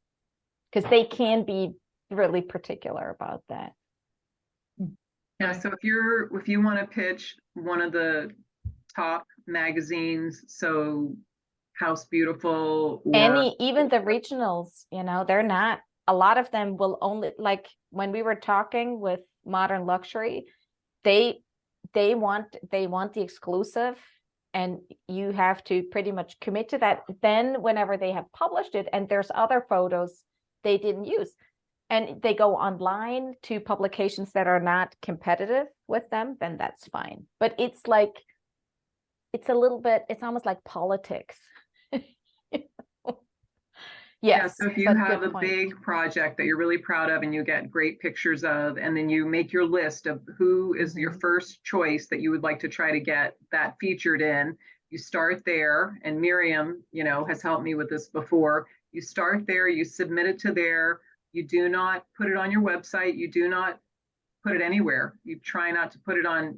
because they can be really particular about that. Yeah, so if you want to pitch one of the top magazines, so House Beautiful or Even the regionals, they're not, a lot of them will only, like when we were talking with Modern Luxury, they want the exclusive, and you have to pretty much commit to that. Then whenever they have published it and there's other photos they didn't use, and they go online to publications that are not competitive with them, then that's fine. But it's almost like politics. yeah, Yes, so if you but have good a point. big project that you're really proud of and you get great pictures of, and then you make your list of who is your first choice that you would like to try to get that featured in, you start there. And Miriam, has helped me with this before. You start there, you submit it to there. You do not put it on your website. You do not put it anywhere. You try not to put it on,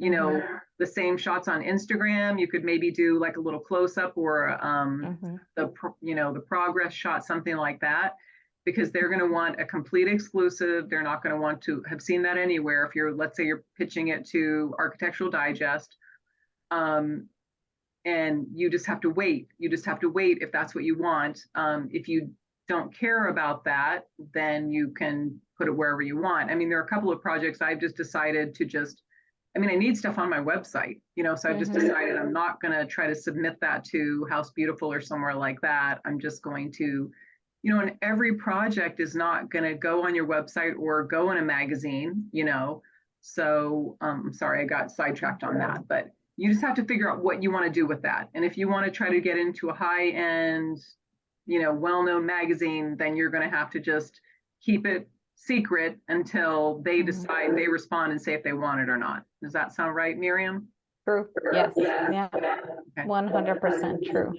the same shots on Instagram. You could maybe do like a little close up or the progress shot, something like that, because they're going to want a complete exclusive. They're not going to want to have seen that anywhere. If let's say you're pitching it to Architectural Digest, and you just have to wait. You just have to wait if that's what you want. If you don't care about that, then you can put it wherever you want. I mean, there are a couple of projects I've just decided to I need stuff on my website, so I've just decided I'm not going to try to submit that to House Beautiful or somewhere like that. I'm just going to, and every project is not going to go on your website or go in a magazine, so I'm sorry, I got sidetracked on that, but you just have to figure out what you want to do with that. And if you want to try to get into a high-end, well-known magazine, then you're going to have to just keep it secret until they decide, they respond and say if they want it or not. Does that sound right, Miriam? True. Yes. Yeah. 100% true.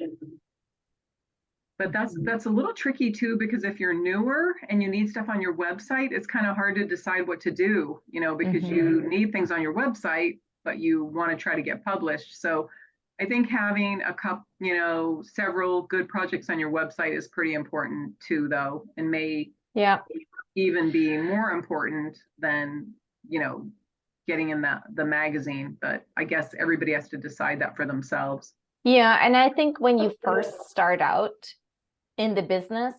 But that's a little tricky too, because if you're newer and you need stuff on your website, it's kind of hard to decide what to do, because you need things on your website, but you want to try to get published. So I think having a couple, several good projects on your website is pretty important too, though, and may even be more important than, getting in the magazine. But I guess everybody has to decide that for themselves. Yeah, and I think when you first start out in the business,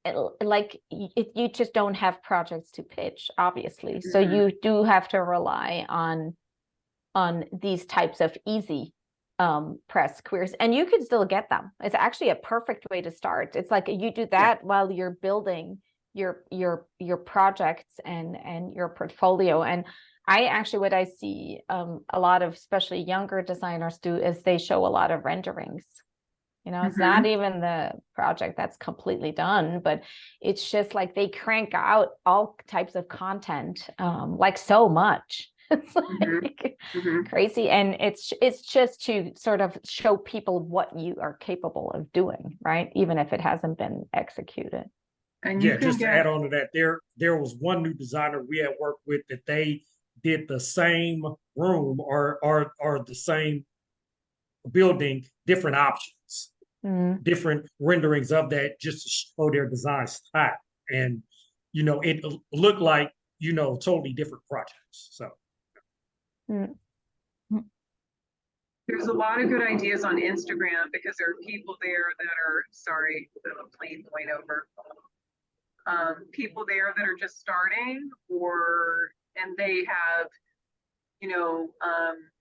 you just don't have projects to pitch, obviously. So you do have to rely on these types of easy press queries, and you can still get them. It's actually a perfect way to start. It's like you do that while you're building your projects and your portfolio. And what I see a lot of especially younger designers do is they show a lot of renderings. It's not even the project that's completely done, but it's just like they crank out all types of content, like so much. It's like crazy. And it's just to sort of show people what you are capable of doing, right? Even if it hasn't been executed. And just to add on to that, there was one new designer we had worked with that they did the same room or the same building, different options, different renderings of that, just to show their design style. And, it looked like, totally different projects. So. There's a lot of good ideas on Instagram because there are people there that are, sorry, the plane going over. People there that are just starting, and they have,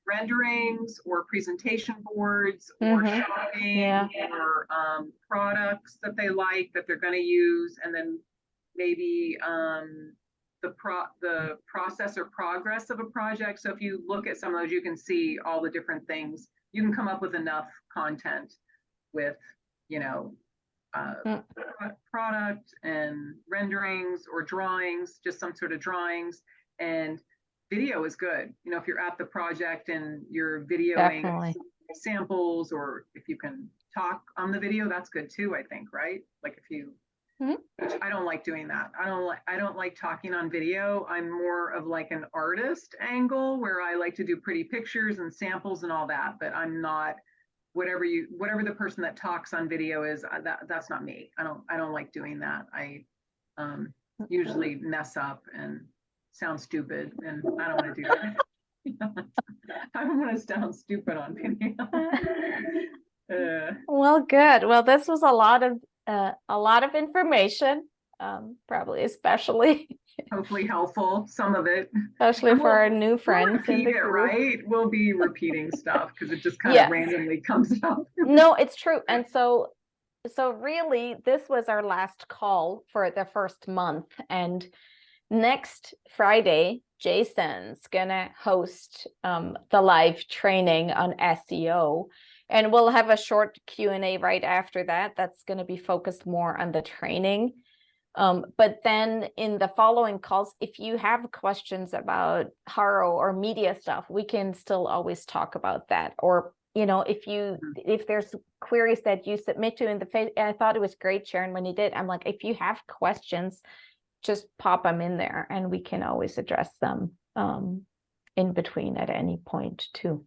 renderings or presentation boards or shopping or products that they like that they're going to use, and then maybe the process or progress of a project. So if you look at some of those, you can see all the different things. You can come up with enough content with, you know, product and renderings or drawings, just some sort of drawings. And video is good. You know, if you're at the project and you're videoing Definitely. samples, or if you can talk on the video, that's good too, I think, right? Like if you, which I don't like doing that. I don't like talking on video. I'm more of like an artist angle where I like to do pretty pictures and samples and all that, but I'm not whatever the person that talks on video is, that's not me. I don't like doing that. I usually mess up and sound stupid, and I don't want to do that. I don't want to sound stupid on video. Well, good. Well, this was a lot of information, probably especially Hopefully helpful, some of it. especially And for our new We'll friends in repeat the it, group. right? We'll be repeating stuff because it just kind Yes. of randomly comes up. No, it's true. And so really this was our last call for the first month, and next Friday Jason's gonna host the live training on SEO, and we'll have a short Q&A right after that. That's going to be focused more on the training. But then in the following calls, if you have questions about Haro or media stuff, we can still always talk about that. Or, you know, if there's queries that you submit to in the I thought it was great, Sharon, when you did. I'm like, if you have questions, just pop them in there and we can always address them in between at any point too.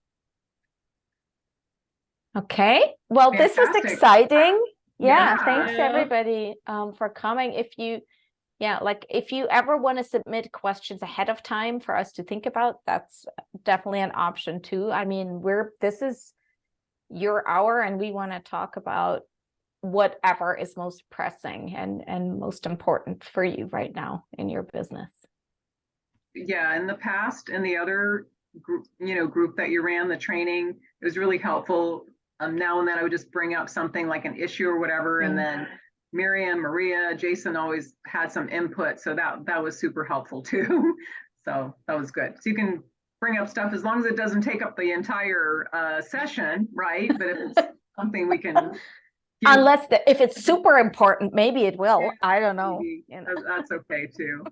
Okay, well, this was Fantastic. exciting. Yeah, Yeah. thanks Yeah. everybody for coming. If you ever want to submit questions ahead of time for us to think about, that's definitely an option too. I mean, this is your hour and we want to talk about whatever is most pressing and most important for you right now in your business. Yeah, in the past, in the other group that you ran, the training, it was really helpful. Now and then I would just bring up something like an issue or whatever, and then Miriam, Maria, Jason always had some input, so that was super helpful too. So that was good. So you can bring up stuff as long as it doesn't take up the entire session, right? But if it's something we can Unless if it's super important, maybe it will. I don't know. You know. That's okay too.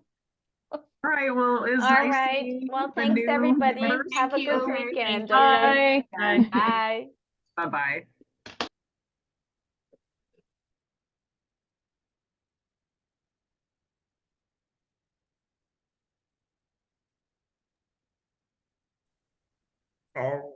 All right. Well, it's All nice right. seeing Well, the thanks new everybody. members. Have a Thank good you. weekend. Bye. Okay? Bye. Bye-bye. Oh.